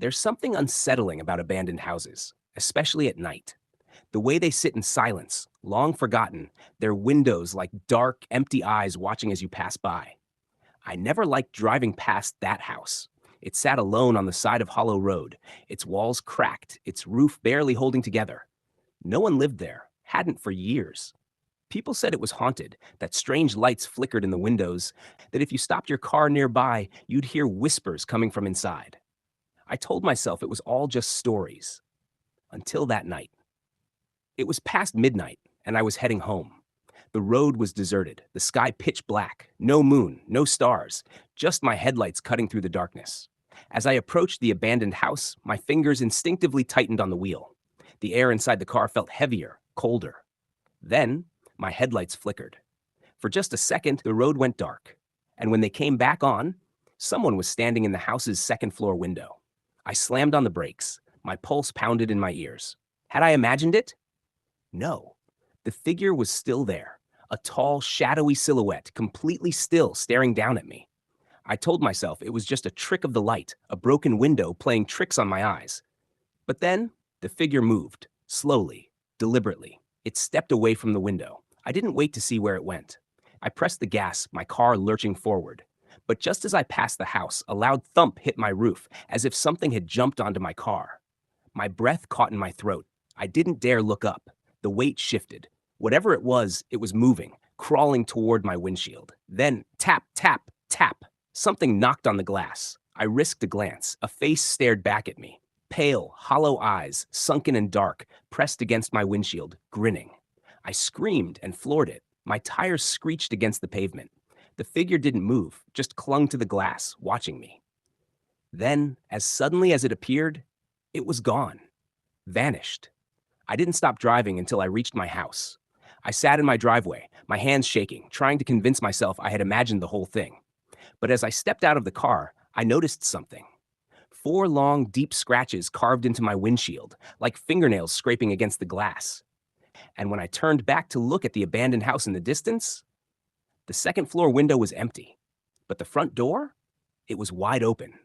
There's something unsettling about abandoned houses, especially at night. The way they sit in silence, long forgotten, their windows like dark, empty eyes watching as you pass by. I never liked driving past that house. It sat alone on the side of Hollow Road, its walls cracked, its roof barely holding together. No one lived there, hadn't for years. People said it was haunted, that strange lights flickered in the windows, that if you stopped your car nearby, you'd hear whispers coming from inside. I told myself it was all just stories, until that night. It was past midnight, and I was heading home. The road was deserted, the sky pitch black, no moon, no stars, just my headlights cutting through the darkness. As I approached the abandoned house, my fingers instinctively tightened on the wheel. The air inside the car felt heavier, colder. Then, my headlights flickered. For just a second, the road went dark. And when they came back on, someone was standing in the house's second floor window. I slammed on the brakes. My pulse pounded in my ears. Had I imagined it? No. The figure was still there, a tall, shadowy silhouette, completely still, staring down at me. I told myself it was just a trick of the light, a broken window playing tricks on my eyes. But then, the figure moved, slowly, deliberately. It stepped away from the window. I didn't wait to see where it went. I pressed the gas, my car lurching forward. But just as I passed the house, a loud thump hit my roof, as if something had jumped onto my car. My breath caught in my throat. I didn't dare look up. The weight shifted. Whatever it was moving, crawling toward my windshield. Then, tap, tap, tap. Something knocked on the glass. I risked a glance. A face stared back at me. Pale, hollow eyes, sunken and dark, pressed against my windshield, grinning. I screamed and floored it. My tires screeched against the pavement. The figure didn't move, just clung to the glass, watching me. Then, as suddenly as it appeared, it was gone. Vanished. I didn't stop driving until I reached my house. I sat in my driveway, my hands shaking, trying to convince myself I had imagined the whole thing. But as I stepped out of the car, I noticed something. 4 long, deep scratches carved into my windshield, like fingernails scraping against the glass. And when I turned back to look at the abandoned house in the distance, the second floor window was empty. But the front door? It was wide open.